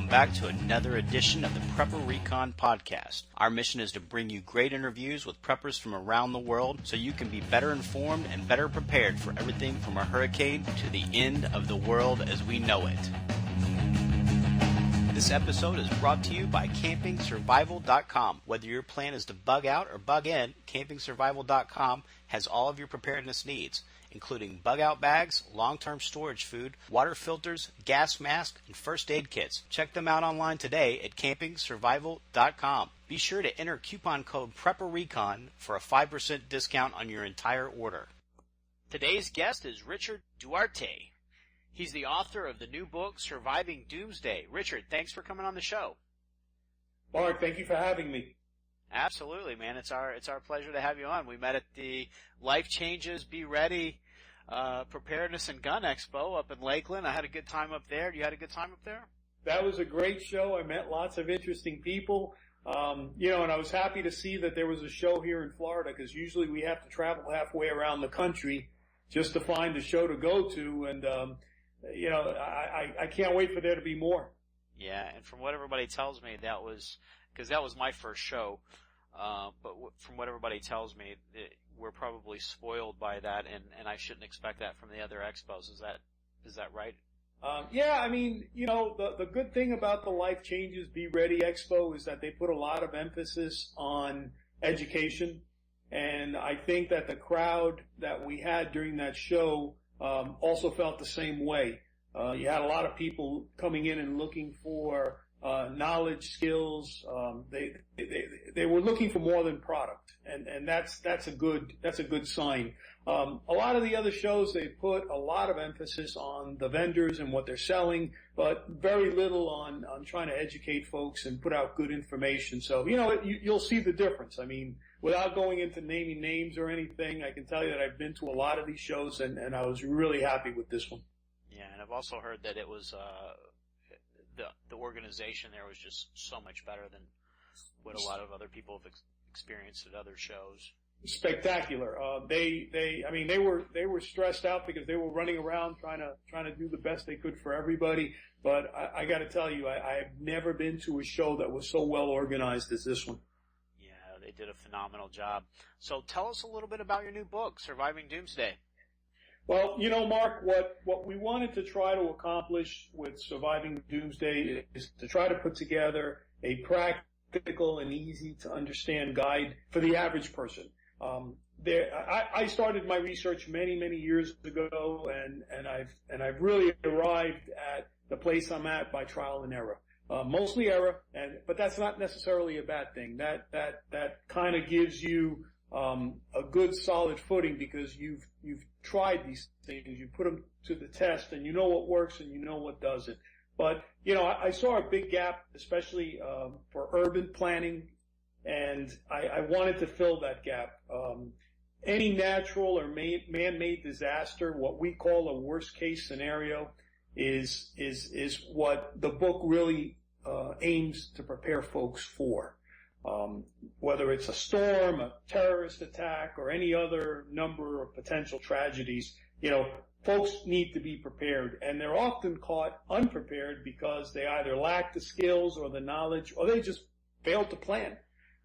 back to another edition of the Prepper Recon podcast. Our mission is to bring you great interviews with preppers from around the world so you can be better informed and better prepared for everything from a hurricane to the end of the world as we know it. This episode is brought to you by CampingSurvival.com. Whether your plan is to bug out or bug in, CampingSurvival.com has all of your preparedness needs, including bug-out bags, long-term storage food, water filters, gas masks, and first aid kits. Check them out online today at CampingSurvival.com. Be sure to enter coupon code PrepperRecon for a 5% discount on your entire order. Today's guest is Richard Duarte. He's the author of the new book, Surviving Doomsday. Richard, thanks for coming on the show. Mark, thank you for having me. Absolutely, man. It's our pleasure to have you on. We met at the Life Changes, Be Ready, Preparedness and Gun Expo up in Lakeland. I had a good time up there. You had a good time up there? That was a great show. I met lots of interesting people. And I was happy to see that there was a show here in Florida, because usually we have to travel halfway around the country just to find a show to go to. And, I can't wait for there to be more. Yeah, and from what everybody tells me, because that was my first show, but from what everybody tells me, we're probably spoiled by that, and I shouldn't expect that from the other expos. Is that right? The good thing about the Life Changes, Be Ready Expo is that they put a lot of emphasis on education, and I think that the crowd that we had during that show also felt the same way. You had a lot of people coming in and looking for knowledge, skills. They were looking for more than product, and that's a good sign. A lot of the other shows, they put a lot of emphasis on the vendors and what they're selling, but very little on trying to educate folks and put out good information. So you'll see the difference. I mean, without going into naming names or anything, I can tell you that I've been to a lot of these shows, and I was really happy with this one. Yeah, and I've also heard that it was the organization there was just so much better than what a lot of other people have experienced at other shows. Spectacular. They were stressed out because they were running around trying to do the best they could for everybody. But I got to tell you, I've never been to a show that was so well organized as this one. Yeah, they did a phenomenal job. So tell us a little bit about your new book, Surviving Doomsday. Well, Mark, what we wanted to try to accomplish with Surviving Doomsday is to try to put together a practical and easy to understand guide for the average person. I started my research many years ago, and I've really arrived at the place I'm at by trial and error. Mostly error, but that's not necessarily a bad thing. That kind of gives you a good solid footing, because you've tried these things, you put them to the test, and you know what works and you know what doesn't. But I saw a big gap, especially for urban planning, and I wanted to fill that gap. Any natural or man-made disaster, what we call a worst-case scenario, is what the book really aims to prepare folks for. Whether it's a storm, a terrorist attack, or any other number of potential tragedies, folks need to be prepared, and they're often caught unprepared because they either lack the skills or the knowledge, or they just fail to plan.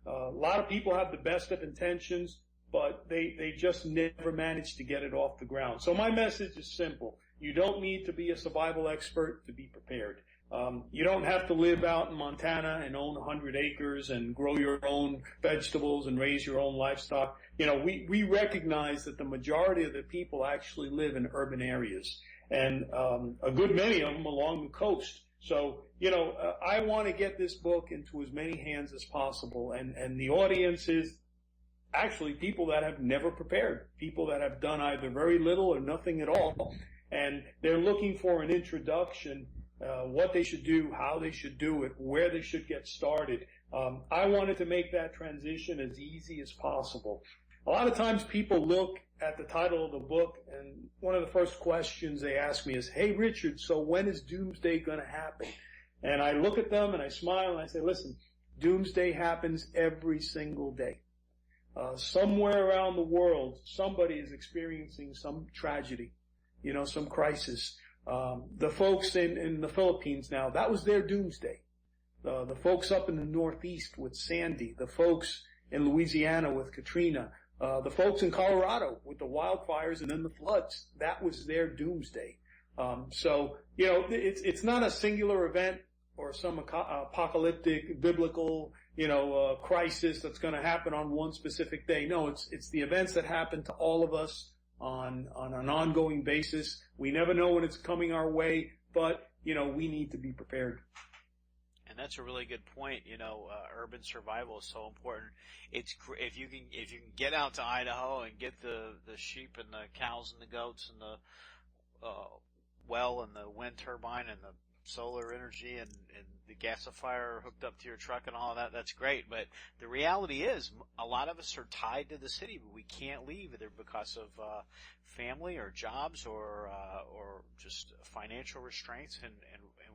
A lot of people have the best of intentions, but they just never manage to get it off the ground. So my message is simple. You don't need to be a survival expert to be prepared. You don't have to live out in Montana and own 100 acres and grow your own vegetables and raise your own livestock. We recognize that the majority of the people actually live in urban areas, and a good many of them along the coast. So, I want to get this book into as many hands as possible, and the audience is actually people that have never prepared, people that have done either very little or nothing at all, and they're looking for an introduction, what they should do, how they should do it, where they should get started. I wanted to make that transition as easy as possible. A lot of times people look at the title of the book, and one of the first questions they ask me is, "Hey, Richard, so when is Doomsday going to happen?" And I look at them and I smile and I say, listen, Doomsday happens every single day. Somewhere around the world, somebody is experiencing some tragedy, some crisis. The folks in the Philippines now, that was their doomsday. The folks up in the Northeast with Sandy, the folks in Louisiana with Katrina, the folks in Colorado with the wildfires and then the floods, that was their doomsday. So, it's not a singular event or some apocalyptic biblical, crisis that's going to happen on one specific day. No, it's the events that happen to all of us on an ongoing basis. We never know when it's coming our way, but, we need to be prepared. And that's a really good point. Urban survival is so important. It's if you can get out to Idaho and get the sheep and the cows and the goats and the well and the wind turbine and the solar energy and the gasifier hooked up to your truck and all of that, that's great. But the reality is a lot of us are tied to the city, but we can't leave either because of family or jobs or just financial restraints, and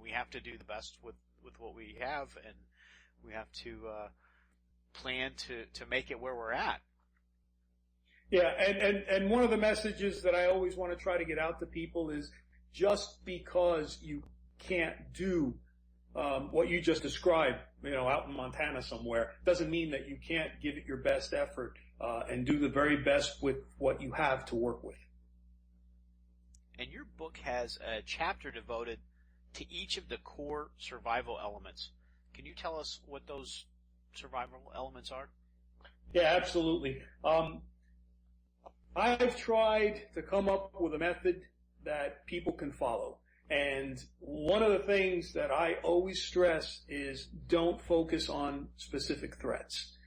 we have to do the best with what we have, and we have to plan to make it where we're at. Yeah, and one of the messages that I always want to try to get out to people is just because you can't do what you just described, out in Montana somewhere, doesn't mean that you can't give it your best effort and do the very best with what you have to work with. And your book has a chapter devoted to each of the core survival elements. Can you tell us what those survival elements are? Yeah, absolutely. I've tried to come up with a method that people can follow. And one of the things that I always stress is don't focus on specific threats.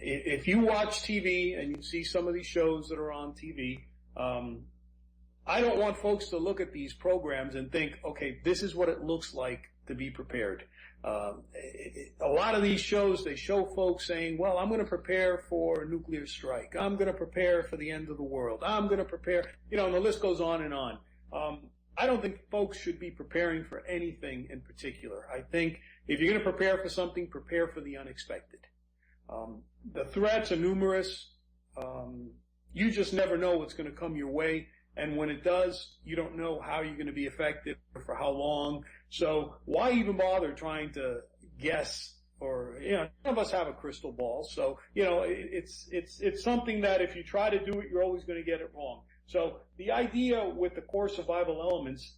If you watch TV and you see some of these shows that are on TV, I don't want folks to look at these programs and think, okay, this is what it looks like to be prepared. A lot of these shows, they show folks saying, well, I'm going to prepare for a nuclear strike. I'm going to prepare for the end of the world. I'm going to prepare, and the list goes on and on. I don't think folks should be preparing for anything in particular. I think if you're going to prepare for something, prepare for the unexpected. The threats are numerous. You just never know what's going to come your way. And when it does, you don't know how you're going to be affected or for how long. So why even bother trying to guess? Or, none of us have a crystal ball. So, it's something that if you try to do it, you're always going to get it wrong. So the idea with the core survival elements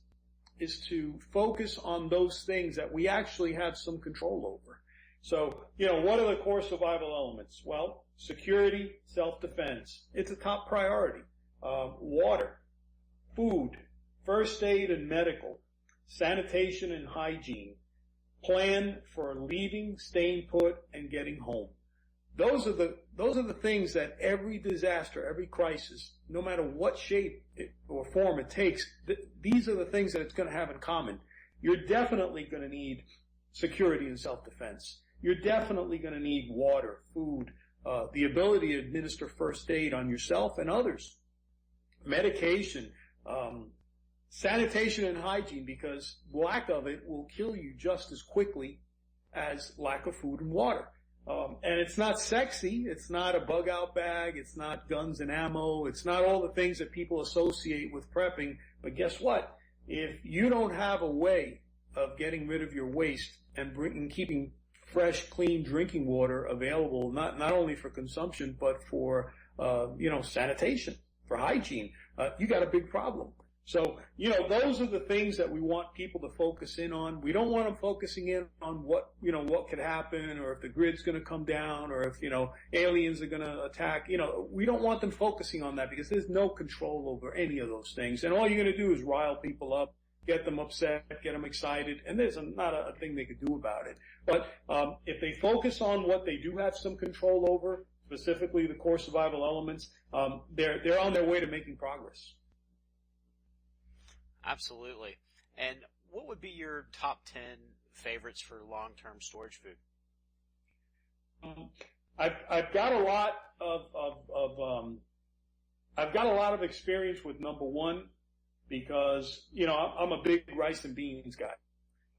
is to focus on those things that we actually have some control over. So, what are the core survival elements? Well, security, self-defense. It's a top priority. Water, food, first aid and medical, sanitation and hygiene, plan for leaving, staying put, and getting home. Those are the things that every disaster, every crisis, no matter what shape or form it takes, these are the things that it's going to have in common. You're definitely going to need security and self-defense. You're definitely going to need water, food, the ability to administer first aid on yourself and others, medication, sanitation and hygiene, because lack of it will kill you just as quickly as lack of food and water. And it's not sexy. It's not a bug out bag. It's not guns and ammo. It's not all the things that people associate with prepping. But guess what? If you don't have a way of getting rid of your waste and keeping fresh, clean drinking water available, not only for consumption, but for, sanitation, for hygiene, you got a big problem. So, those are the things that we want people to focus in on. We don't want them focusing in on what could happen, or if the grid's going to come down, or if, aliens are going to attack. We don't want them focusing on that because there's no control over any of those things. And all you're going to do is rile people up, get them upset, get them excited, and there's not a thing they could do about it. But if they focus on what they do have some control over, specifically the core survival elements, they're on their way to making progress. Absolutely. And what would be your top 10 favorites for long-term storage food? I've got a lot of experience with number one because, I'm a big rice and beans guy.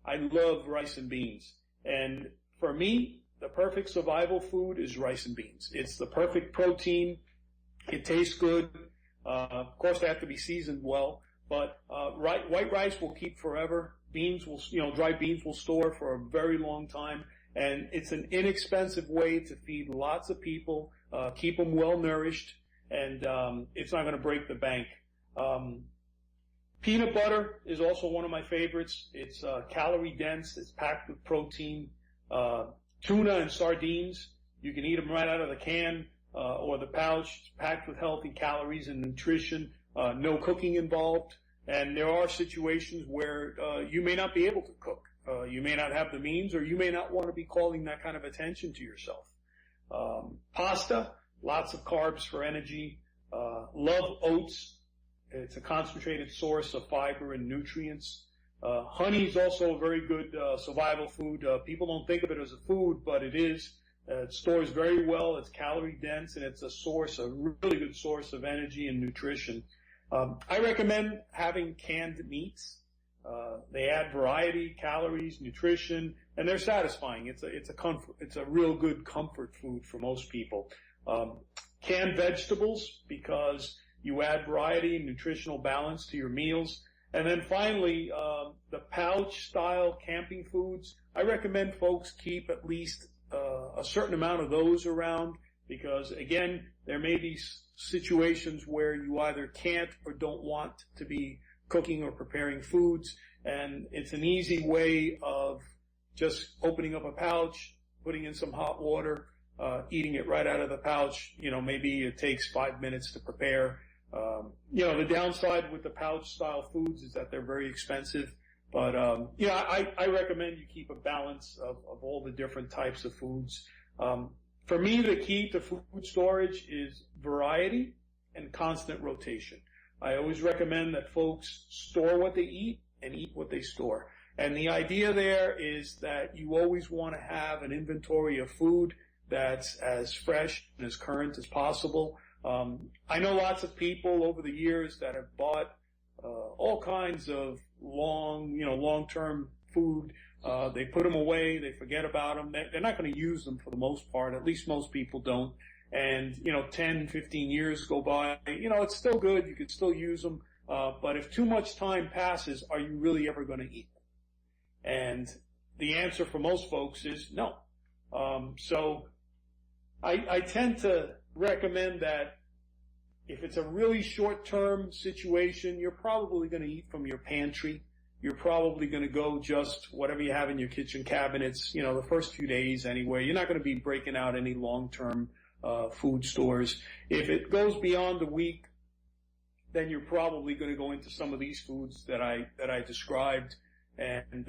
I love rice and beans. And for me, the perfect survival food is rice and beans. It's the perfect protein. It tastes good. Of course, they have to be seasoned well. But white rice will keep forever. Beans will, dried beans will store for a very long time. And it's an inexpensive way to feed lots of people, keep them well nourished, and it's not going to break the bank. Peanut butter is also one of my favorites. It's calorie dense. It's packed with protein. Tuna and sardines, you can eat them right out of the can or the pouch. It's packed with healthy calories and nutrition. No cooking involved. And there are situations where you may not be able to cook. You may not have the means, or you may not want to be calling that kind of attention to yourself. Pasta, lots of carbs for energy. Love oats. It's a concentrated source of fiber and nutrients. Honey is also a very good survival food. People don't think of it as a food, but it is. It stores very well. It's calorie dense, and it's a really good source of energy and nutrition. I recommend having canned meats. They add variety, calories, nutrition, and they're satisfying. It's a real good comfort food for most people. Canned vegetables, because you add variety and nutritional balance to your meals. And then finally, the pouch style camping foods. I recommend folks keep at least a certain amount of those around, because again, there may be situations where you either can't or don't want to be cooking or preparing foods, and it's an easy way of just opening up a pouch, putting in some hot water, eating it right out of the pouch. Maybe it takes 5 minutes to prepare. The downside with the pouch style foods is that they're very expensive, but I recommend you keep a balance of all the different types of foods. For me, the key to food storage is variety and constant rotation. I always recommend that folks store what they eat and eat what they store. And the idea there is that you always want to have an inventory of food that's as fresh and as current as possible. I know lots of people over the years that have bought all kinds of long-term food. They put them away, they forget about them. They're not going to use them for the most part. At least most people don't. And 10, 15 years go by. It's still good. You can still use them. But if too much time passes, are you really ever going to eat them? And the answer for most folks is no. So I tend to recommend that if it's a really short-term situation, you're probably going to eat from your pantry. You're probably going to go just whatever you have in your kitchen cabinets, the first few days anyway. You're not going to be breaking out any long-term food stores. If it goes beyond a week, then you're probably going to go into some of these foods that I described. And,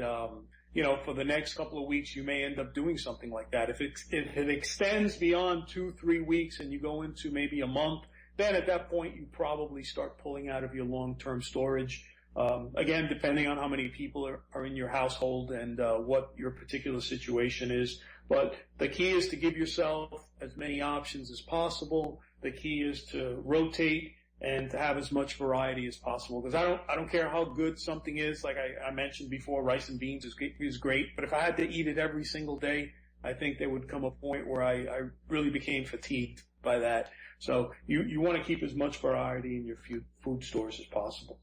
for the next couple of weeks, you may end up doing something like that. If it extends beyond 2-3 weeks and you go into maybe a month, then at that point you probably start pulling out of your long-term storage. Again, depending on how many people are in your household and what your particular situation is. But the key is to give yourself as many options as possible. The key is to rotate and to have as much variety as possible. Because I don't care how good something is. Like I mentioned before, rice and beans is great. But if I had to eat it every single day, I think there would come a point where I really became fatigued by that. So you want to keep as much variety in your food stores as possible.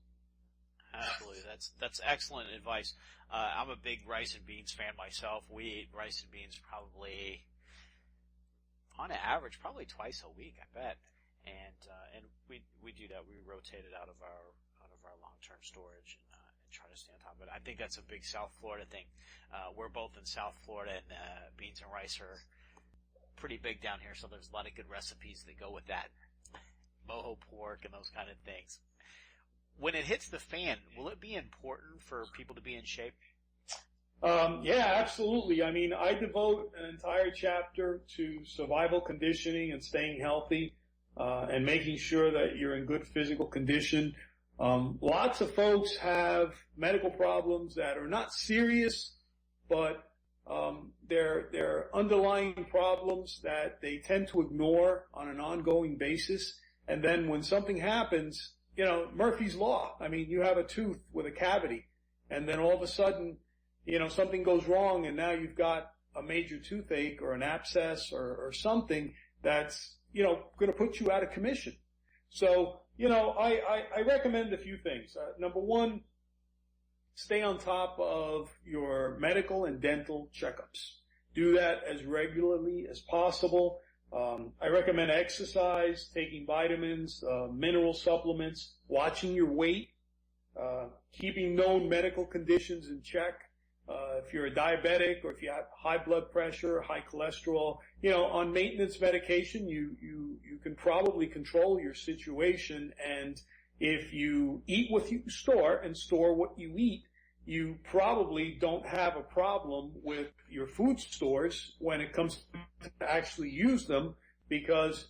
Absolutely. That's excellent advice. I'm a big rice and beans fan myself. We eat rice and beans probably, on average, probably twice a week, I bet. And we do that. We rotate it out of our long-term storage and try to stay on top of it. I think that's a big South Florida thing. We're both in South Florida, and beans and rice are pretty big down here, so there's a lot of good recipes that go with that. Mojo pork and those kind of things. When it hits the fan, will it be important for people to be in shape? Yeah, absolutely. I mean, I devote an entire chapter to survival conditioning and staying healthy, and making sure that you're in good physical condition. Lots of folks have medical problems that are not serious, but they're underlying problems that they tend to ignore on an ongoing basis. And then when something happens, Murphy's Law. I mean, you have a tooth with a cavity, and then all of a sudden, something goes wrong, and now you've got a major toothache or an abscess or something that's, going to put you out of commission. So, I recommend a few things. Number one, stay on top of your medical and dental checkups. Do that as regularly as possible. I recommend exercise, taking vitamins, mineral supplements, watching your weight, keeping known medical conditions in check. If you're a diabetic or if you have high blood pressure, high cholesterol, on maintenance medication, you can probably control your situation. And if you eat what you store and store what you eat, you probably don't have a problem with your food stores when it comes to actually use them, because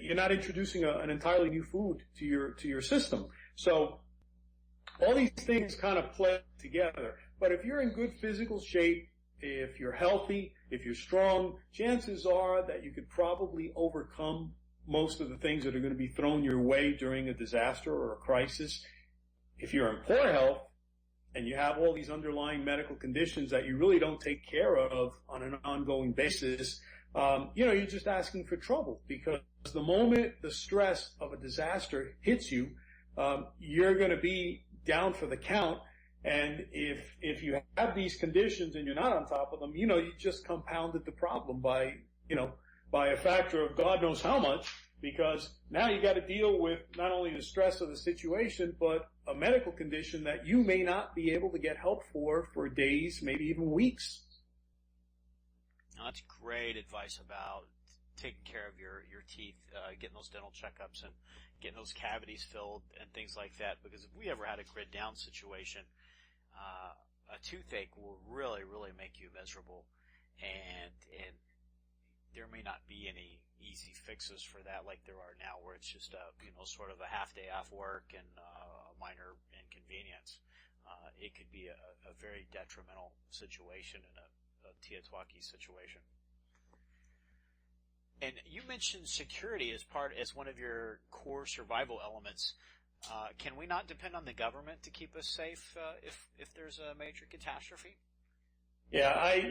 you're not introducing an entirely new food to your system. So all these things kind of play together. But if you're in good physical shape, if you're healthy, if you're strong, chances are that you could probably overcome most of the things that are going to be thrown your way during a disaster or a crisis. If you're in poor health and you have all these underlying medical conditions that you really don't take care of on an ongoing basis, you're just asking for trouble, because the moment the stress of a disaster hits you, you're going to be down for the count. And if you have these conditions and you're not on top of them, you just compounded the problem by a factor of God knows how much, because now you got to deal with not only the stress of the situation, but a medical condition that you may not be able to get help for days, maybe even weeks. Now, that's great advice about taking care of your teeth, getting those dental checkups and getting those cavities filled and things like that, because if we ever had a grid down situation, a toothache will really, really make you miserable, and there may not be any easy fixes for that like there are now, where it's just sort of a half day off work and a minor inconvenience. It could be a very detrimental situation in a Teotwawki situation. And you mentioned security as one of your core survival elements. Can we not depend on the government to keep us safe if there's a major catastrophe? Yeah, I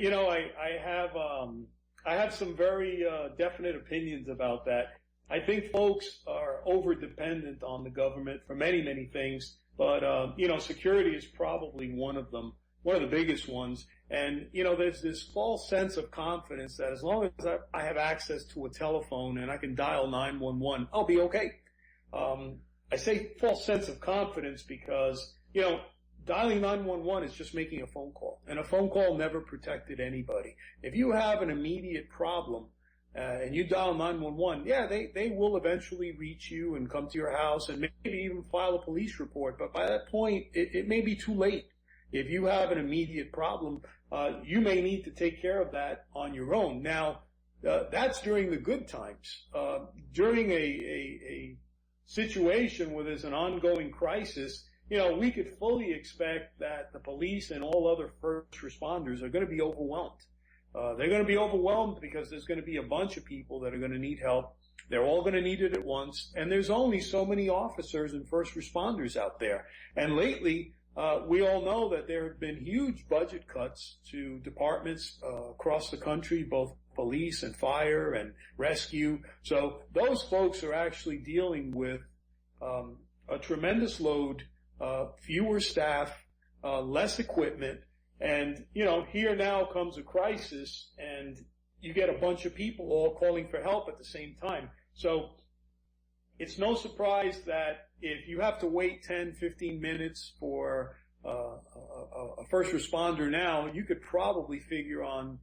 have some very definite opinions about that. I think folks are over dependent on the government for many, many things, but security is probably one of them, one of the biggest ones. And there's this false sense of confidence that as long as I have access to a telephone and I can dial 911, I'll be okay. I say false sense of confidence because, dialing 911 is just making a phone call, and a phone call never protected anybody. If you have an immediate problem, and you dial 911, yeah, they will eventually reach you and come to your house and maybe even file a police report. But by that point, it may be too late. If you have an immediate problem, you may need to take care of that on your own. Now, that's during the good times. During a situation where there's an ongoing crisis, we could fully expect that the police and all other first responders are going to be overwhelmed. They're going to be overwhelmed because there's going to be a bunch of people that are going to need help. They're all going to need it at once. And there's only so many officers and first responders out there. And lately, we all know that there have been huge budget cuts to departments across the country, both police and fire and rescue. So those folks are actually dealing with a tremendous load, fewer staff, less equipment. And, here now comes a crisis, and you get a bunch of people all calling for help at the same time. So it's no surprise that if you have to wait 10, 15 minutes for a first responder now, you could probably figure on,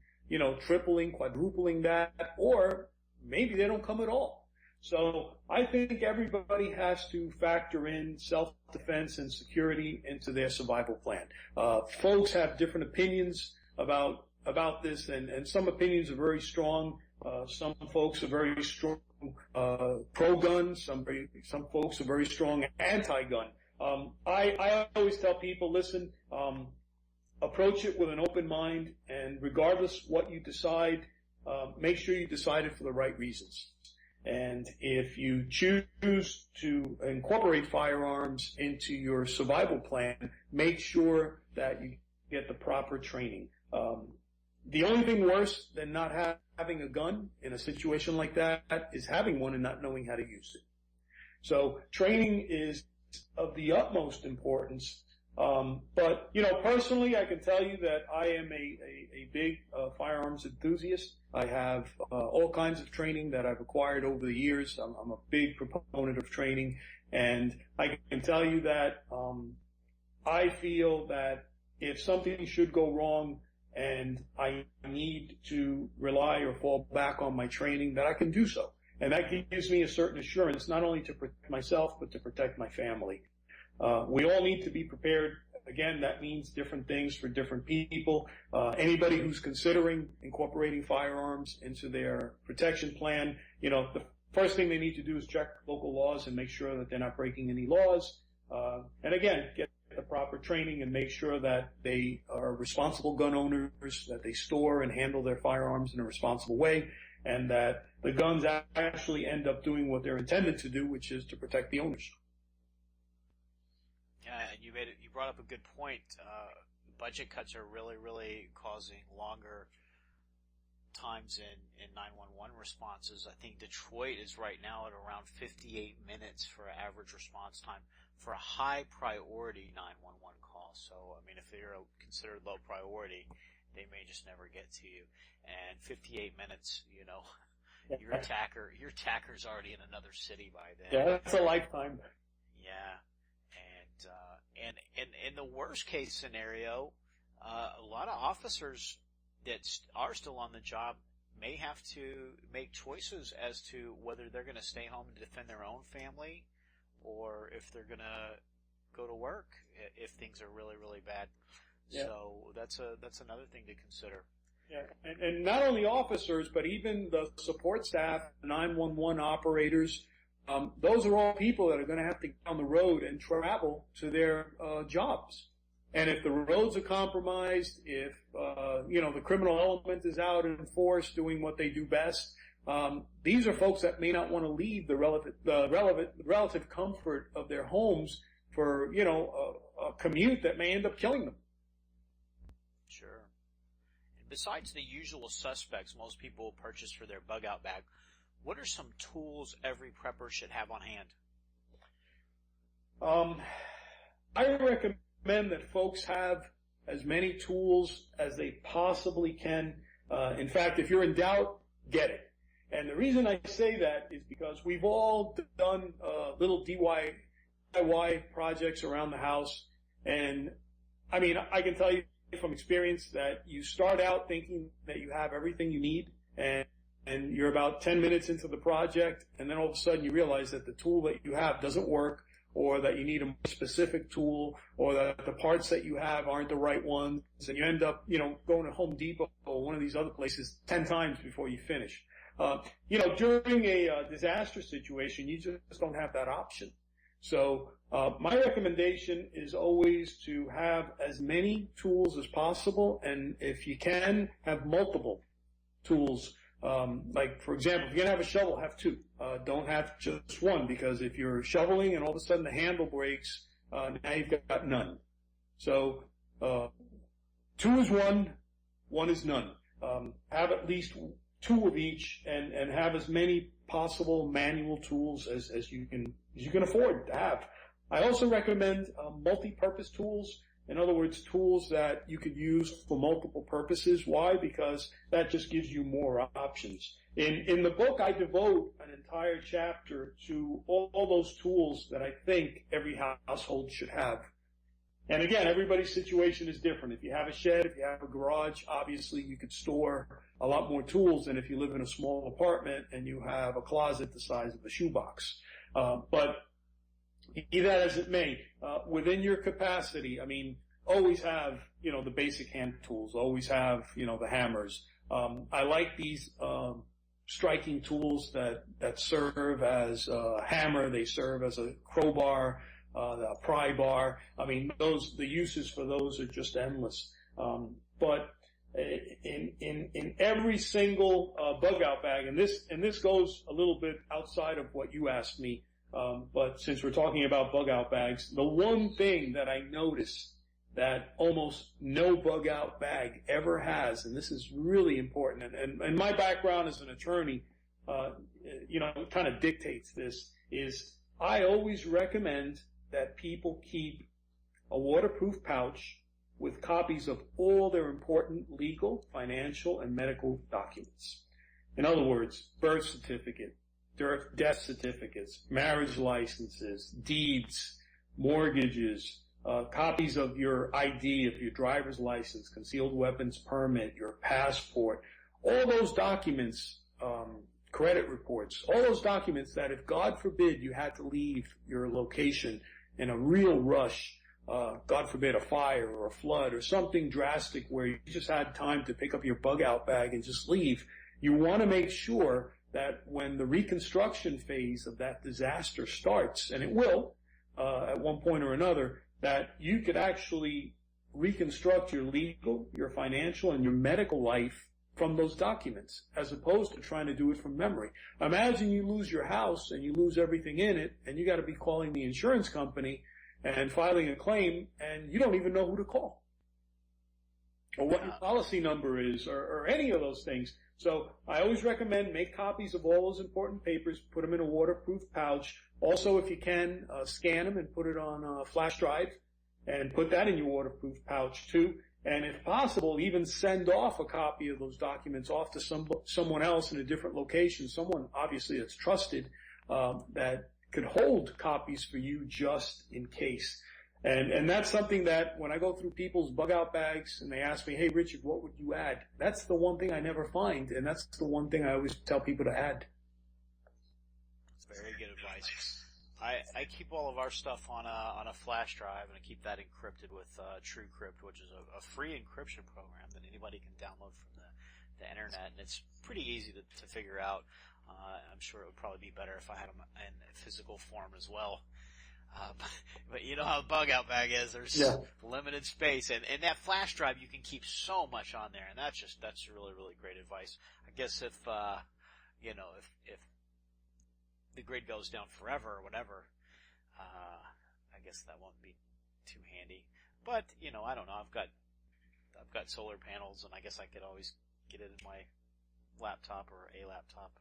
tripling, quadrupling that, or maybe they don't come at all. So I think everybody has to factor in self-defense and security into their survival plan. Folks have different opinions about this, and some opinions are very strong. Some folks are very strong pro-gun. Some folks are very strong anti-gun. I always tell people, listen, approach it with an open mind, and regardless what you decide, make sure you decide it for the right reasons. And if you choose to incorporate firearms into your survival plan, make sure that you get the proper training. The only thing worse than not having a gun in a situation like that is having one and not knowing how to use it. So training is of the utmost importance. But, you know, personally, I can tell you that I am a big firearms enthusiast. I have all kinds of training that I've acquired over the years. I'm a big proponent of training, and I can tell you that I feel that if something should go wrong and I need to rely or fall back on my training, that I can do so. And that gives me a certain assurance, not only to protect myself, but to protect my family. We all need to be prepared. Again, that means different things for different people. Anybody who's considering incorporating firearms into their protection plan, you know, the first thing they need to do is check local laws and make sure that they're not breaking any laws. And again, get the proper training and make sure that they are responsible gun owners, that they store and handle their firearms in a responsible way, and that the guns actually end up doing what they're intended to do, which is to protect the owners. Yeah, and you brought up a good point. Budget cuts are really causing longer times in 911 responses. I think Detroit is right now at around 58 minutes for average response time for a high priority 911 call. So, I mean, if they're considered low priority, they may just never get to you. And 58 minutes, you know, your attacker's already in another city by then. Yeah, that's a lifetime. Yeah. And in the worst case scenario, a lot of officers that are still on the job may have to make choices as to whether they're going to stay home and defend their own family, or if they're going to go to work if things are really bad. Yeah. So that's another thing to consider. Yeah, and not only officers, but even the support staff, 911 operators. Those are all people that are going to have to get on the road and travel to their jobs. And if the roads are compromised, if you know, the criminal element is out in force doing what they do best, these are folks that may not want to leave the relative comfort of their homes for, you know, a commute that may end up killing them. Sure. And besides the usual suspects most people purchase for their bug-out bag, what are some tools every prepper should have on hand? I recommend that folks have as many tools as they possibly can. In fact, if you're in doubt, get it. And the reason I say that is because we've all done little DIY projects around the house. And, I mean, I can tell you from experience that you start out thinking that you have everything you need, and you're about 10 minutes into the project, and then all of a sudden you realize that the tool that you have doesn't work, or that you need a specific tool, or that the parts that you have aren't the right ones, and you end up, you know, going to Home Depot or one of these other places 10 times before you finish. You know, during a disaster situation, you just don't have that option. So my recommendation is always to have as many tools as possible, and if you can, have multiple tools. Like, for example, if you're going to have a shovel, have two. Don't have just one, because if you're shoveling and all of a sudden the handle breaks, now you've got none. So, two is one is none. Have at least two of each, and have as many possible manual tools as you can afford to have. I also recommend multi-purpose tools. In other words, tools that you could use for multiple purposes. Why? Because that just gives you more options. In the book, I devote an entire chapter to all those tools that I think every household should have. And again, everybody's situation is different. If you have a shed, if you have a garage, obviously you could store a lot more tools than if you live in a small apartment and you have a closet the size of a shoebox. But be that as it may, within your capacity, I mean, always have, you know, the basic hand tools, always have, you know, the hammers. I like these striking tools that serve as a hammer, they serve as a crowbar, the pry bar. I mean, the uses for those are just endless. But in every single bug out bag, and this goes a little bit outside of what you asked me, but since we're talking about bug out bags, the one thing that I noticed that almost no bug out bag ever has, and this is really important, and my background as an attorney, you know, kind of dictates this, is I always recommend that people keep a waterproof pouch with copies of all their important legal, financial, and medical documents. In other words, birth certificate, death certificates, marriage licenses, deeds, mortgages, copies of your ID, of your driver's license, concealed weapons permit, your passport, all those documents, credit reports, all those documents that if, God forbid, you had to leave your location in a real rush, God forbid, a fire or a flood or something drastic where you just had time to pick up your bug-out bag and just leave, you want to make sure that when the reconstruction phase of that disaster starts, and it will at one point or another, that you could actually reconstruct your legal, your financial, and your medical life from those documents, as opposed to trying to do it from memory. Imagine you lose your house and you lose everything in it, and you got to be calling the insurance company and filing a claim, and you don't even know who to call, or what your policy number is, or any of those things. So I always recommend make copies of all those important papers, put them in a waterproof pouch. Also, if you can, scan them and put it on a flash drive and put that in your waterproof pouch too. And if possible, even send off a copy of those documents off to someone else in a different location, someone obviously that's trusted, that could hold copies for you just in case. And that's something that when I go through people's bug-out bags and they ask me, hey, Richard, what would you add? That's the one thing I never find, and that's the one thing I always tell people to add. That's very good advice. I keep all of our stuff on a flash drive, and I keep that encrypted with TrueCrypt, which is a free encryption program that anybody can download from the internet, and it's pretty easy to figure out. I'm sure it would probably be better if I had them in physical form as well. But you know how a bug-out bag is. There's limited space, and that flash drive you can keep so much on there, and that's really, really great advice. I guess if the grid goes down forever or whatever, I guess that won't be too handy. But I don't know. I've got solar panels, and I guess I could always get it in my laptop or a laptop.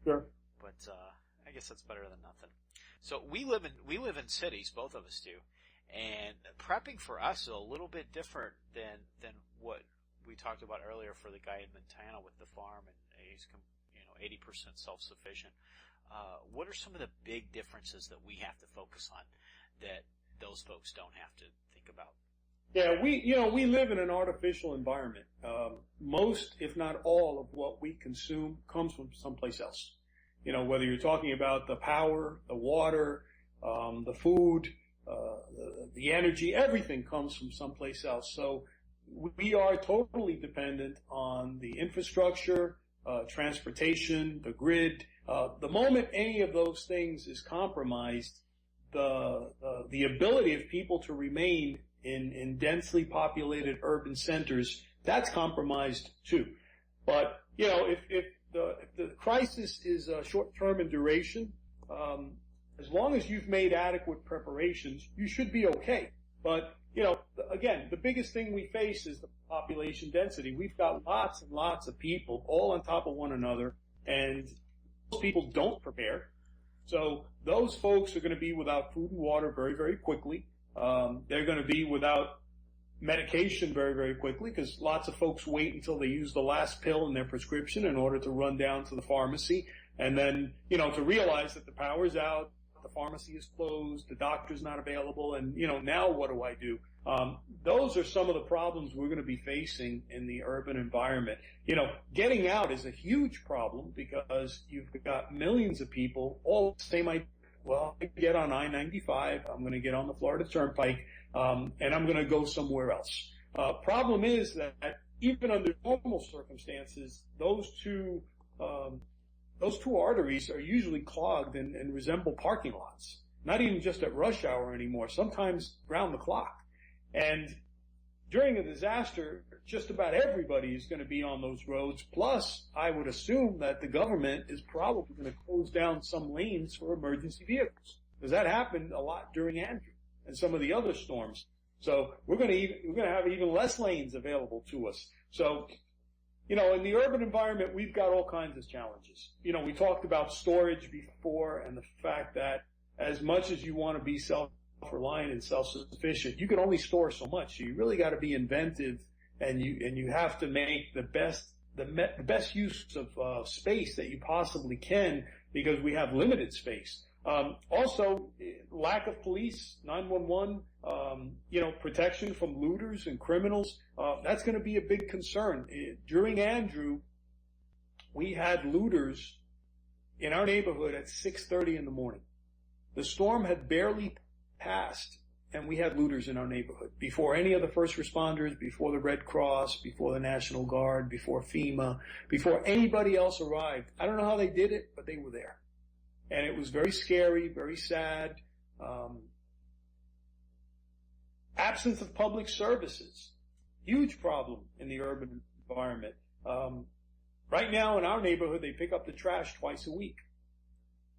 Sure. But I guess that's better than nothing. So we live in cities, both of us do, and prepping for us is a little bit different than what we talked about earlier for the guy in Montana with the farm, and he's 80% self-sufficient. What are some of the big differences that we have to focus on that those folks don't have to think about? Yeah, we live in an artificial environment. Most, if not all, of what we consume comes from someplace else. Whether you're talking about the power, the water, the food, the energy, everything comes from someplace else. So we are totally dependent on the infrastructure, transportation, the grid. The moment any of those things is compromised, the ability of people to remain in densely populated urban centers, that's compromised too. But, if the crisis is short-term in duration, as long as you've made adequate preparations, you should be okay. But, again, the biggest thing we face is the population density. We've got lots and lots of people all on top of one another, and most people don't prepare. So those folks are going to be without food and water very, very quickly. They're going to be without medication very, very quickly, because lots of folks wait until they use the last pill in their prescription in order to run down to the pharmacy, and then, to realize that the power's out, the pharmacy is closed, the doctor's not available, and, now what do I do? Those are some of the problems we're going to be facing in the urban environment. Getting out is a huge problem because you've got millions of people all the same idea. Well, I get on I-95, I'm going to get on the Florida Turnpike, and I'm going to go somewhere else. Problem is that even under normal circumstances, those two arteries are usually clogged and resemble parking lots. Not even just at rush hour anymore, sometimes round the clock. And during a disaster, just about everybody is going to be on those roads. Plus, I would assume that the government is probably going to close down some lanes for emergency vehicles, because that happened a lot during Andrew and some of the other storms. So we're going to have even less lanes available to us. So, in the urban environment, we've got all kinds of challenges. We talked about storage before, and the fact that as much as you want to be self-reliant and self-sufficient, you can only store so much. So you really got to be inventive, and you have to make the best use of space that you possibly can, because we have limited space. Also, lack of police, 911, protection from looters and criminals. That's going to be a big concern. During Andrew, we had looters in our neighborhood at 6:30 in the morning. The storm had barely passed, and we had looters in our neighborhood before any of the first responders, before the Red Cross, before the National Guard, before FEMA, before anybody else arrived. I don't know how they did it, but they were there. And it was very scary, very sad. Absence of public services, huge problem in the urban environment. Right now in our neighborhood, they pick up the trash twice a week.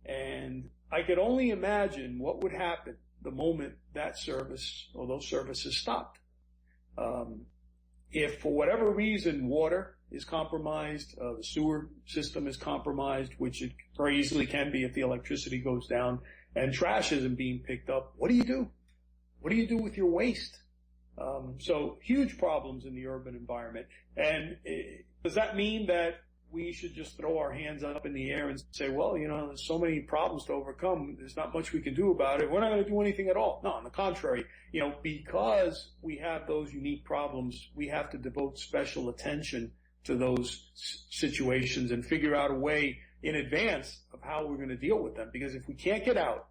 And I could only imagine what would happen the moment that service or those services stopped. If for whatever reason water is compromised, the sewer system is compromised, which it very easily can be if the electricity goes down, and trash isn't being picked up, what do you do? What do you do with your waste? So huge problems in the urban environment. And does that mean that we should just throw our hands up in the air and say, well, there's so many problems to overcome, there's not much we can do about it, we're not going to do anything at all? No, on the contrary, because we have those unique problems, we have to devote special attention to those situations and figure out a way in advance of how we're going to deal with them. Because if we can't get out,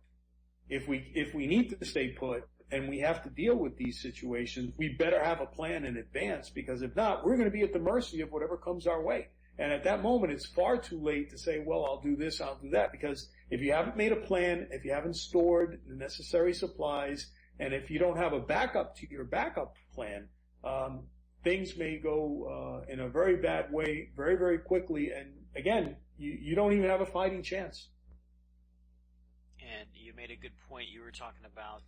if we need to stay put, and we have to deal with these situations, we better have a plan in advance, because if not, we're going to be at the mercy of whatever comes our way. And at that moment, it's far too late to say, well, I'll do this, I'll do that, because if you haven't made a plan, if you haven't stored the necessary supplies, and if you don't have a backup to your backup plan, things may go in a very bad way very, very quickly. And again, you don't even have a fighting chance. And you made a good point. You were talking about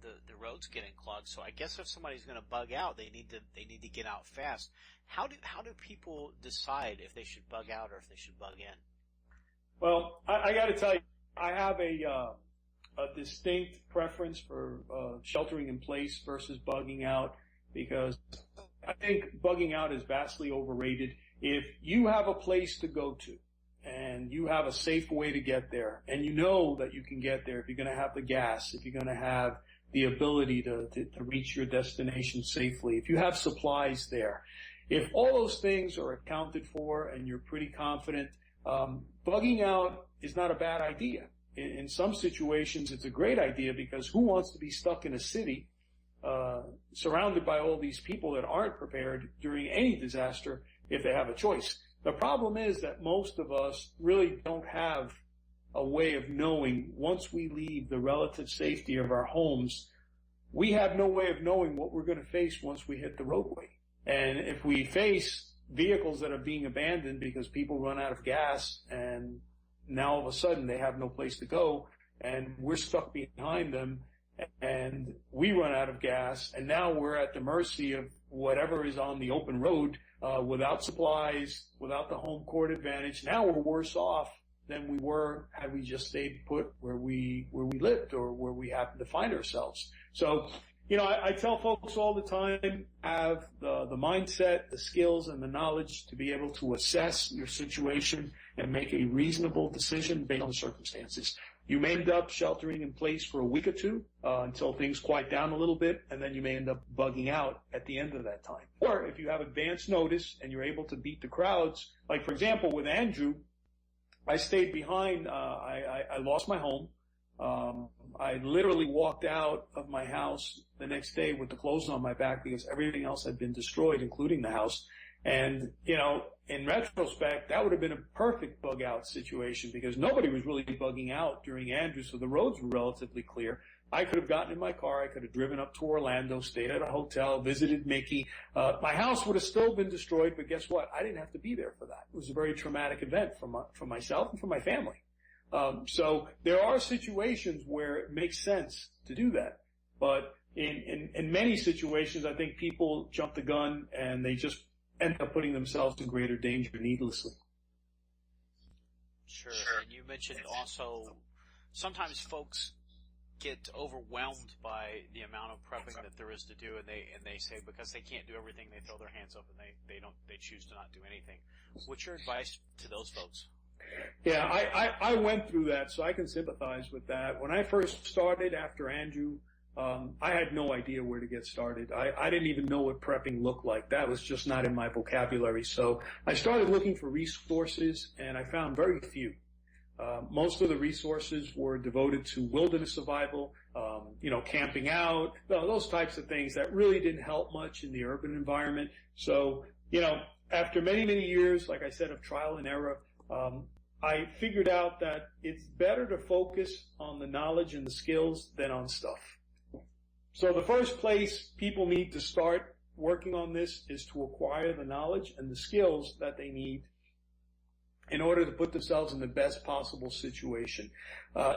the roads getting clogged. So I guess if somebody's going to bug out, they need to get out fast. How do people decide if they should bug out or if they should bug in? Well, I got to tell you, I have a distinct preference for sheltering in place versus bugging out, because I think bugging out is vastly overrated. If you have a place to go to, and you have a safe way to get there, and you know that you can get there, if you're going to have the gas, if you're going to have the ability to reach your destination safely, if you have supplies there, if all those things are accounted for and you're pretty confident, bugging out is not a bad idea. In some situations, it's a great idea, because who wants to be stuck in a city surrounded by all these people that aren't prepared during any disaster if they have a choice? The problem is that most of us really don't have a way of knowing, once we leave the relative safety of our homes, we have no way of knowing what we're going to face once we hit the roadway. And if we face vehicles that are being abandoned because people run out of gas, and now all of a sudden they have no place to go, and we're stuck behind them, and we run out of gas, and now we're at the mercy of whatever is on the open road, without supplies, without the home court advantage. Now we're worse off than we were had we just stayed put where we lived or where we happened to find ourselves. So, I tell folks all the time, have the mindset, the skills, and the knowledge to be able to assess your situation and make a reasonable decision based on the circumstances. You may end up sheltering in place for a week or two until things quiet down a little bit, and then you may end up bugging out at the end of that time. Or if you have advance notice and you're able to beat the crowds, like for example with Andrew, I stayed behind. I lost my home. I literally walked out of my house the next day with the clothes on my back because everything else had been destroyed, including the house. And, in retrospect, that would have been a perfect bug out situation because nobody was really bugging out during Andrew, so the roads were relatively clear. I could have gotten in my car. I could have driven up to Orlando, stayed at a hotel, visited Mickey. My house would have still been destroyed, but guess what? I didn't have to be there for that. It was a very traumatic event for myself and for my family. So there are situations where it makes sense to do that. But in many situations, I think people jump the gun and they just end up putting themselves in greater danger needlessly. Sure. And you mentioned also sometimes folks get overwhelmed by the amount of prepping that there is to do, and they say because they can't do everything, they throw their hands up and they choose to not do anything. What's your advice to those folks? Yeah, I went through that, so I can sympathize with that. When I first started after Andrew, I had no idea where to get started. I didn't even know what prepping looked like. That was just not in my vocabulary. So I started looking for resources, and I found very few. Most of the resources were devoted to wilderness survival, camping out, those types of things that really didn't help much in the urban environment. So, after many, many years, like I said, of trial and error, I figured out that it's better to focus on the knowledge and the skills than on stuff. So the first place people need to start working on this is to acquire the knowledge and the skills that they need in order to put themselves in the best possible situation.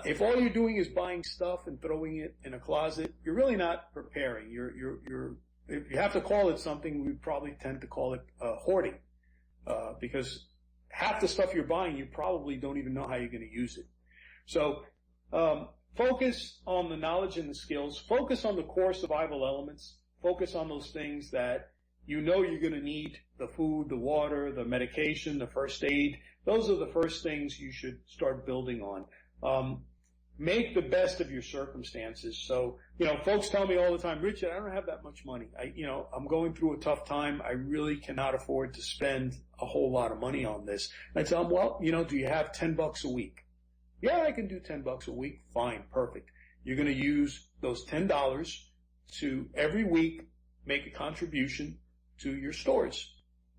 If all you're doing is buying stuff and throwing it in a closet, you're really not preparing. If you have to call it something, we probably tend to call it hoarding, because half the stuff you're buying, you probably don't even know how you're going to use it. So, focus on the knowledge and the skills. Focus on the core survival elements. Focus on those things that you're going to need: the food, the water, the medication, the first aid. Those are the first things you should start building on. Make the best of your circumstances. So, folks tell me all the time, Richard, I don't have that much money. I'm going through a tough time. I really cannot afford to spend a whole lot of money on this. And I tell them, well, do you have $10 a week? Yeah, I can do $10 a week. Fine. Perfect. You're going to use those $10 to every week make a contribution to your stores.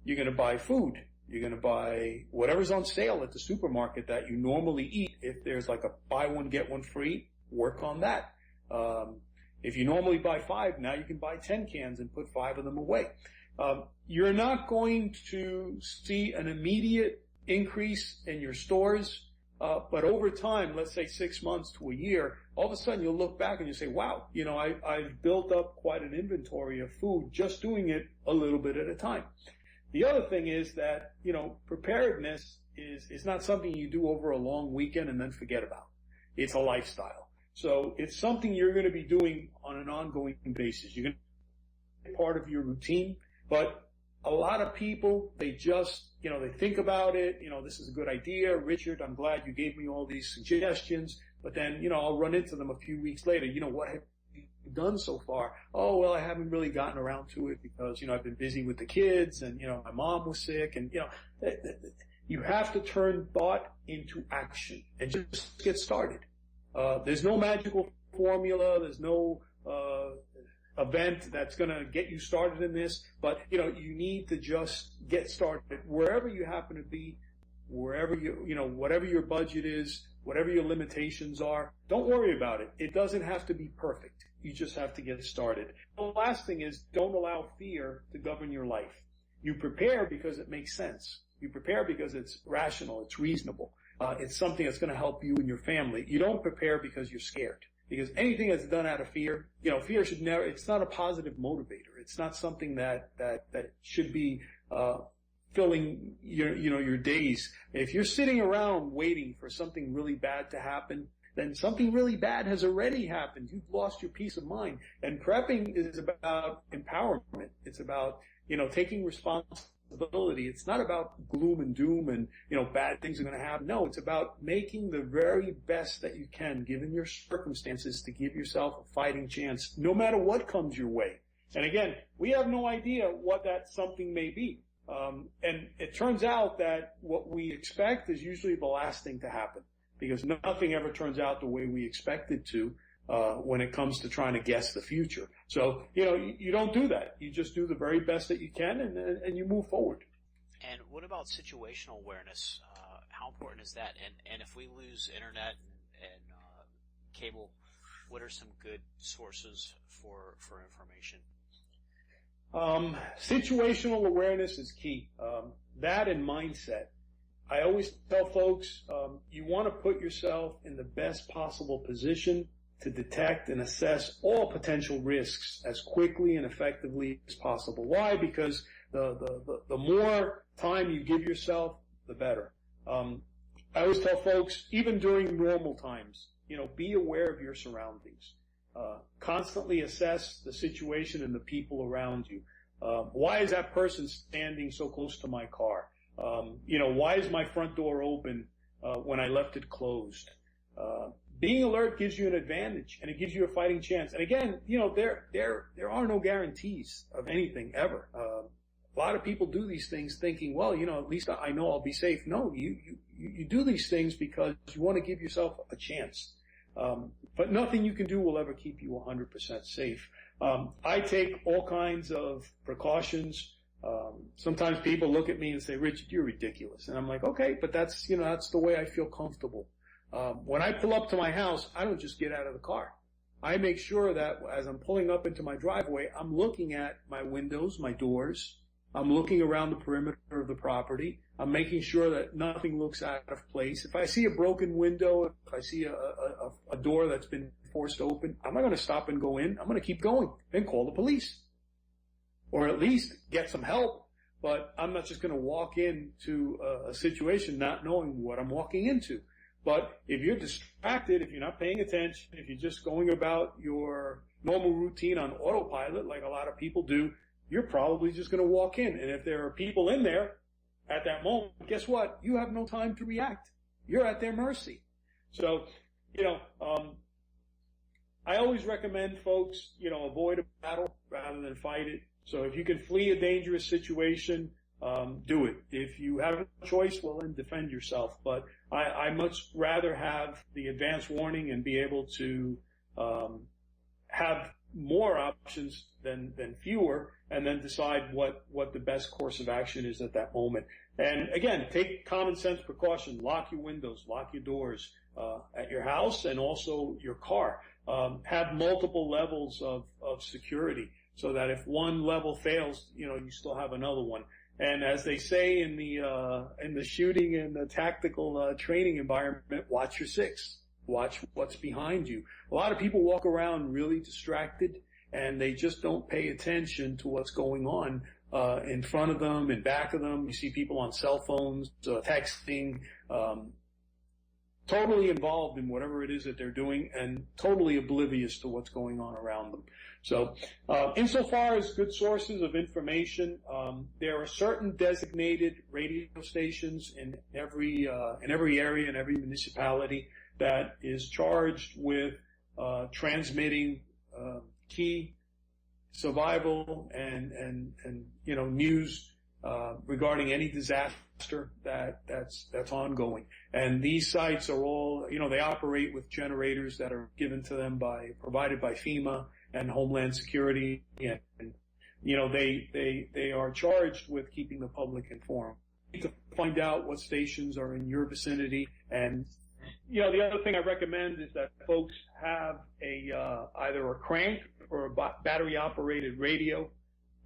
You're going to buy food. You're going to buy whatever's on sale at the supermarket that you normally eat. If there's like a buy one, get one free, work on that. If you normally buy 5, now you can buy 10 cans and put 5 of them away. You're not going to see an immediate increase in your stores, but over time, let's say 6 months to a year, all of a sudden you'll look back and you say, wow, I've built up quite an inventory of food just doing it a little bit at a time. The other thing is that, preparedness is not something you do over a long weekend and then forget about. It's a lifestyle. So it's something you're going to be doing on an ongoing basis. You're going to be part of your routine, but a lot of people, they just, they think about it, this is a good idea. Richard, I'm glad you gave me all these suggestions, but then, I'll run into them a few weeks later. What have you done so far? Oh, well, I haven't really gotten around to it because, I've been busy with the kids and, my mom was sick and, you have to turn thought into action and just get started. There's no magical formula. There's no, event that's going to get you started in this, but you need to just get started wherever you happen to be, wherever whatever your budget is, whatever your limitations are. Don't worry about it. It doesn't have to be perfect. You just have to get started. The last thing is, don't allow fear to govern your life. You prepare because it makes sense. You prepare because it's rational, it's reasonable. It's something that's going to help you and your family. You don't prepare because you're scared. Because anything that's done out of fear, fear should never, it's not a positive motivator. It's not something that should be, filling your days. If you're sitting around waiting for something really bad to happen, then something really bad has already happened. You've lost your peace of mind. And prepping is about empowerment. It's about, taking responsibility. It's not about gloom and doom and, bad things are going to happen. No, it's about making the very best that you can, given your circumstances, to give yourself a fighting chance, no matter what comes your way. And again, we have no idea what that something may be. And it turns out that what we expect is usually the last thing to happen, because nothing ever turns out the way we expect it to. When it comes to trying to guess the future. So, you don't do that. You just do the very best that you can and you move forward. And what about situational awareness? How important is that? And if we lose internet and cable, what are some good sources for information? Situational awareness is key. That and mindset. I always tell folks, you want to put yourself in the best possible position to detect and assess all potential risks as quickly and effectively as possible. Why? Because the more time you give yourself, the better. I always tell folks, even during normal times, be aware of your surroundings. Constantly assess the situation and the people around you. Why is that person standing so close to my car? Why is my front door open when I left it closed? Being alert gives you an advantage, and it gives you a fighting chance. And again, there are no guarantees of anything ever. A lot of people do these things thinking, well, at least I know I'll be safe. No, you do these things because you want to give yourself a chance. But nothing you can do will ever keep you 100% safe. I take all kinds of precautions. Sometimes people look at me and say, Richard, you're ridiculous. And I'm like, okay, but that's the way I feel comfortable. When I pull up to my house, I don't just get out of the car. I make sure that as I'm pulling up into my driveway, I'm looking at my windows, my doors. I'm looking around the perimeter of the property. I'm making sure that nothing looks out of place. If I see a broken window, if I see a door that's been forced open, I'm not going to stop and go in. I'm going to keep going and call the police. Or at least get some help. But I'm not just going to walk into a situation not knowing what I'm walking into. But if you're distracted, if you're not paying attention, if you're just going about your normal routine on autopilot like a lot of people do, you're probably just going to walk in. And if there are people in there at that moment, guess what? You have no time to react. You're at their mercy. So, I always recommend folks, avoid a battle rather than fight it. So if you can flee a dangerous situation, do it. If you have a choice, well, then defend yourself. But I much rather have the advance warning and be able to have more options than fewer, and then decide what the best course of action is at that moment. And again, take common sense precaution. Lock your windows, lock your doors at your house and also your car. Have multiple levels of security so that if one level fails, you still have another one. And as they say in the shooting and the tactical training environment, watch your six. Watch what's behind you. A lot of people walk around really distracted, and they just don't pay attention to what's going on in front of them, in back of them. You see people on cell phones, texting, totally involved in whatever it is that they're doing and totally oblivious to what's going on around them. So, insofar as good sources of information, there are certain designated radio stations in every area, in every municipality that is charged with transmitting key survival and news regarding any disaster that's ongoing. And these sites are all, they operate with generators that are given to them provided by FEMA and Homeland Security, and they are charged with keeping the public informed. You need to find out what stations are in your vicinity. And the other thing I recommend is that folks have either a crank or a battery operated radio,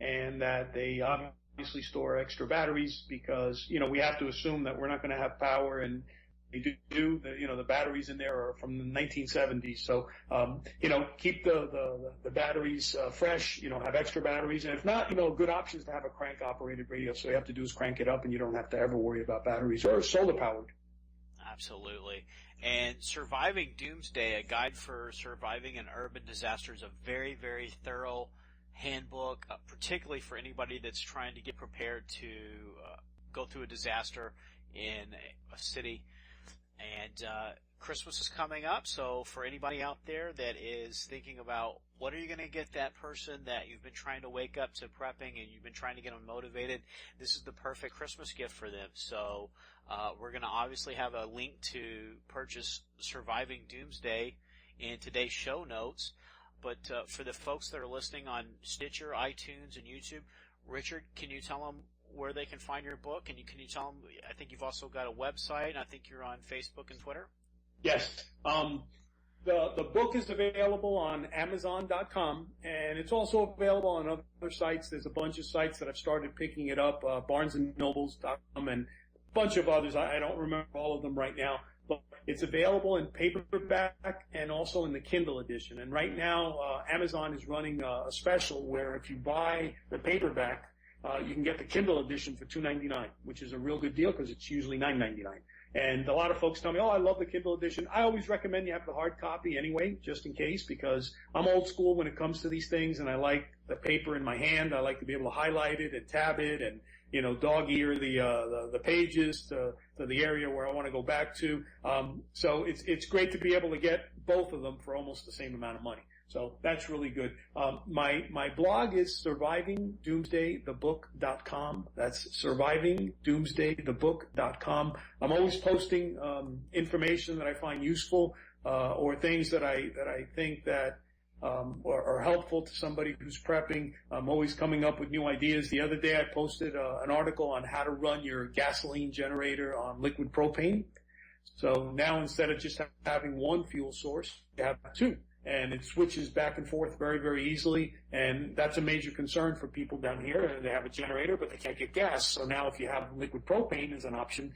and that they obviously store extra batteries, because we have to assume that we're not going to have power, and they do. The batteries in there are from the 1970s. So keep the batteries fresh. Have extra batteries, and if not, good options to have a crank operated radio. So you have to do is crank it up, and you don't have to ever worry about batteries, or solar powered. Absolutely. And Surviving Doomsday, a guide for surviving an urban disaster, is a very, very thorough handbook, particularly for anybody that's trying to get prepared to go through a disaster in a city. And Christmas is coming up, so for anybody out there that is thinking about what are you going to get that person that you've been trying to wake up to prepping and you've been trying to get them motivated, this is the perfect Christmas gift for them. So we're going to obviously have a link to purchase Surviving Doomsday in today's show notes. But for the folks that are listening on Stitcher, iTunes, and YouTube, Richard, can you tell them where they can find your book? And can you tell them, I think you've also got a website, and I think you're on Facebook and Twitter? Yes. The book is available on Amazon.com, and it's also available on other sites. There's a bunch of sites that I've started picking it up, BarnesandNobles.com and a bunch of others. I don't remember all of them right now, but it's available in paperback and also in the Kindle edition. And right now, Amazon is running a special where if you buy the paperback, you can get the Kindle edition for $2.99, which is a real good deal because it's usually $9.99. And a lot of folks tell me, oh, I love the Kindle edition. I always recommend you have the hard copy anyway, just in case, because I'm old school when it comes to these things, and I like the paper in my hand. I like to be able to highlight it and tab it and, dog ear the pages to the area where I want to go back to. So it's great to be able to get both of them for almost the same amount of money. So that's really good. My blog is survivingdoomsdaythebook.com. That's survivingdoomsdaythebook.com. I'm always posting information that I find useful or things that I think that are helpful to somebody who's prepping. I'm always coming up with new ideas. The other day I posted an article on how to run your gasoline generator on liquid propane. So now instead of just having one fuel source, you have two. And it switches back and forth very, very easily. And that's a major concern for people down here. They have a generator, but they can't get gas. So now if you have liquid propane as an option,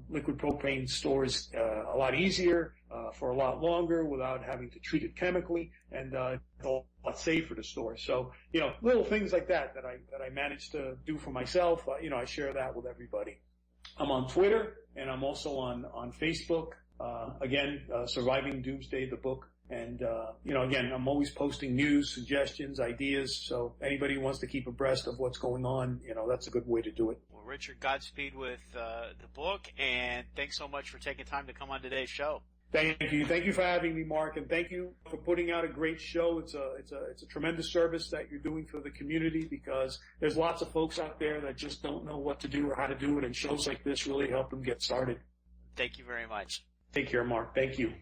liquid propane stores a lot easier for a lot longer without having to treat it chemically, and it's a lot safer to store. So, little things like that I managed to do for myself. I share that with everybody. I'm on Twitter, and I'm also on Facebook. Again, Surviving Doomsday, the book. And, again, I'm always posting news, suggestions, ideas. So anybody who wants to keep abreast of what's going on, that's a good way to do it. Well, Richard, Godspeed with the book, and thanks so much for taking time to come on today's show. Thank you. Thank you for having me, Mark, and thank you for putting out a great show. It's a tremendous service that you're doing for the community, because there's lots of folks out there that just don't know what to do or how to do it, and shows like this really help them get started. Thank you very much. Take care, Mark. Thank you.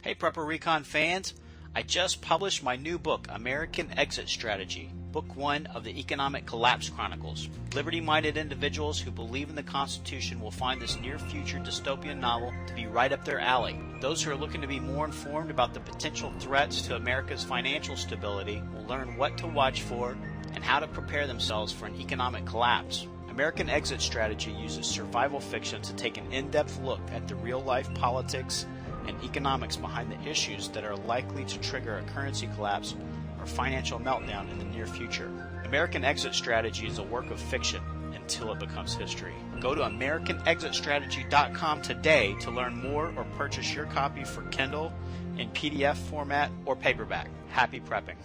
Hey, Prepper Recon fans, I just published my new book, American Exit Strategy, Book 1 of the Economic Collapse Chronicles. Liberty-minded individuals who believe in the Constitution will find this near-future dystopian novel to be right up their alley. Those who are looking to be more informed about the potential threats to America's financial stability will learn what to watch for and how to prepare themselves for an economic collapse. American Exit Strategy uses survival fiction to take an in-depth look at the real-life politics and economics behind the issues that are likely to trigger a currency collapse or financial meltdown in the near future. American Exit Strategy is a work of fiction until it becomes history. Go to AmericanExitStrategy.com today to learn more or purchase your copy for Kindle in PDF format or paperback. Happy prepping.